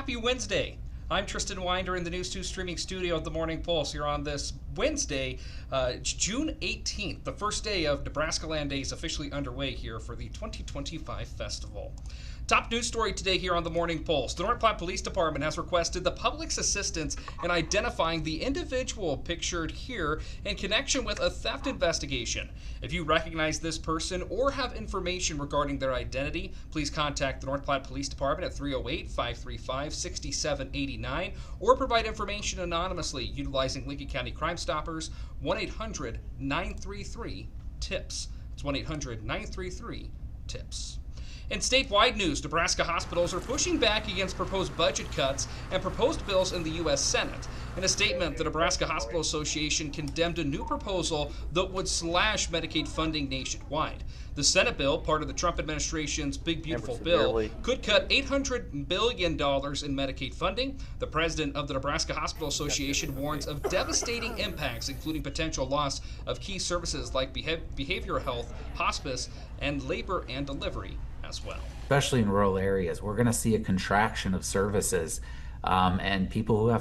happy Wednesday. I'm Tristan Winder in the News 2 streaming studio of the Morning Pulse here on this Wednesday, June 18th, the first day of Nebraska Land Days officially underway here for the 2025 festival. Top news story today here on the Morning Pulse. The North Platte Police Department has requested the public's assistance in identifying the individual pictured here in connection with a theft investigation. If you recognize this person or have information regarding their identity, please contact the North Platte Police Department at 308-535-6789 or provide information anonymously utilizing Lincoln County Crime Stoppers 1-800-933-TIPS. It's 1-800-933-TIPS. In statewide news, Nebraska hospitals are pushing back against proposed budget cuts and proposed bills in the U.S. Senate. In a statement, the Nebraska Hospital Association condemned a new proposal that would slash Medicaid funding nationwide. The Senate bill, part of the Trump administration's Big Beautiful Bill, could cut $800 billion in Medicaid funding. The president of the Nebraska Hospital Association warns of devastating impacts, including potential loss of key services like behavioral health, hospice, and labor and delivery as well. Especially in rural areas, we're going to see a contraction of services, and people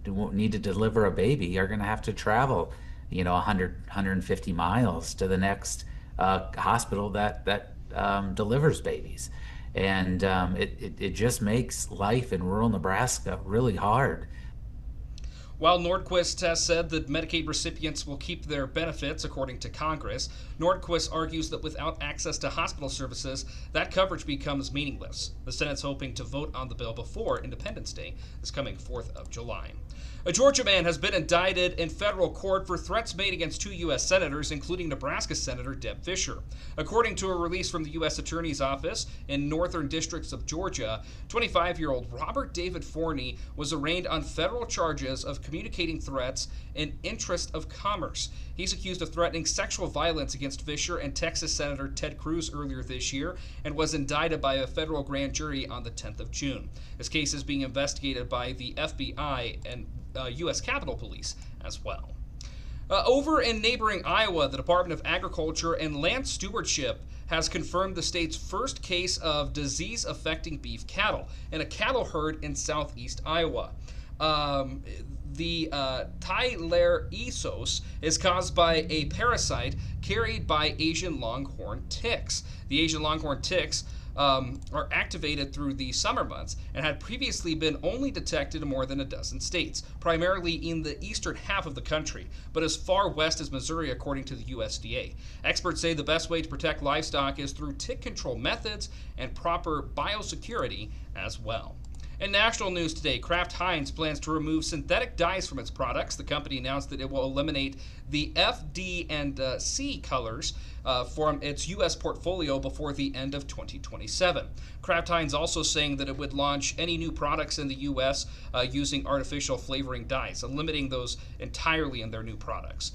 who need to deliver a baby are going to have to travel, 150 miles to the next hospital that delivers babies, and it just makes life in rural Nebraska really hard. While Nordquist has said that Medicaid recipients will keep their benefits, according to Congress, Nordquist argues that without access to hospital services, that coverage becomes meaningless. The Senate's hoping to vote on the bill before Independence Day, this coming 4th of July. A Georgia man has been indicted in federal court for threats made against two U.S. senators, including Nebraska Senator Deb Fischer. According to a release from the U.S. Attorney's Office in northern districts of Georgia, 25-year-old Robert David Forney was arraigned on federal charges of communicating threats in interest of commerce. He's accused of threatening sexual violence against Fischer and Texas Senator Ted Cruz earlier this year and was indicted by a federal grand jury on the 10th of June. This case is being investigated by the FBI and U.S. Capitol Police as well. Over in neighboring Iowa, the Department of Agriculture and Land Stewardship has confirmed the state's first case of disease affecting beef cattle in a cattle herd in southeast Iowa. The Tyler-Esos is caused by a parasite carried by Asian longhorn ticks. The Asian longhorn ticks are activated through the summer months and had previously been only detected in more than a dozen states, primarily in the eastern half of the country, but as far west as Missouri, according to the USDA. Experts say the best way to protect livestock is through tick control methods and proper biosecurity as well. In national news today, Kraft Heinz plans to remove synthetic dyes from its products. The company announced that it will eliminate the F, D, and C colors from its U.S. portfolio before the end of 2027. Kraft Heinz also saying that it would launch any new products in the U.S. Using artificial flavoring dyes, limiting those entirely in their new products.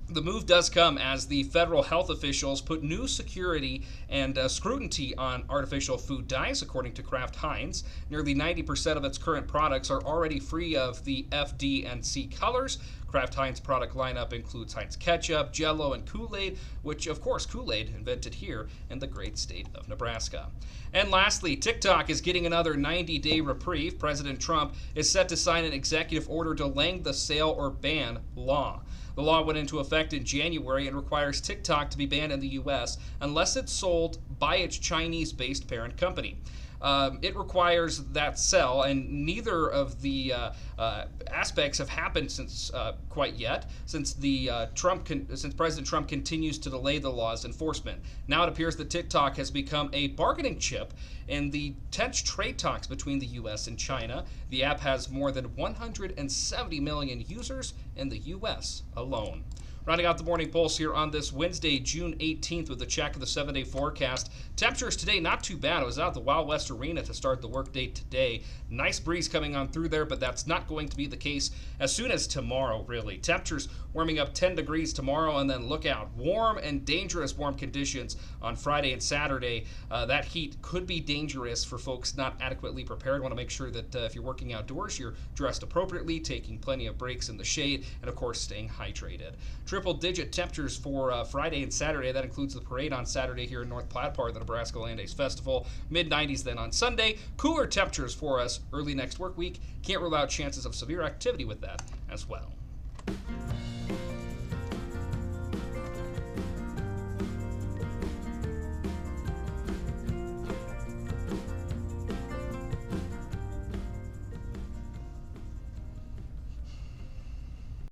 The move does come as the federal health officials put new security and scrutiny on artificial food dyes, according to Kraft Heinz. Nearly 90% of its current products are already free of the F, D, and C colors. Kraft Heinz product lineup includes Heinz Ketchup, Jell-O, and Kool-Aid, which, of course, Kool-Aid invented here in the great state of Nebraska. And lastly, TikTok is getting another 90-day reprieve. President Trump is set to sign an executive order delaying the sale or ban law. The law went into effect in January and requires TikTok to be banned in the U.S. unless it's sold by its Chinese-based parent company. It requires that sell, and neither of the aspects have happened since quite yet, since President Trump continues to delay the law's enforcement. Now it appears that TikTok has become a bargaining chip in the tense trade talks between the U.S. and China. The app has more than 170 million users in the U.S. alone. Rounding out the morning pulse here on this Wednesday, June 18th, with a check of the 7-day forecast. Temperatures today not too bad. I was out at the Wild West Arena to start the workday today. Nice breeze coming on through there, but that's not going to be the case as soon as tomorrow, really. Temperatures warming up 10 degrees tomorrow, and then look out. Warm and dangerous warm conditions on Friday and Saturday. That heat could be dangerous for folks not adequately prepared. Want to make sure that if you're working outdoors, you're dressed appropriately, taking plenty of breaks in the shade, and of course, staying hydrated. Triple-digit temperatures for Friday and Saturday. That includes the parade on Saturday here in North Platte, part of the Nebraska Land Days Festival. Mid-90s then on Sunday. Cooler temperatures for us early next work week. Can't rule out chances of severe activity with that as well.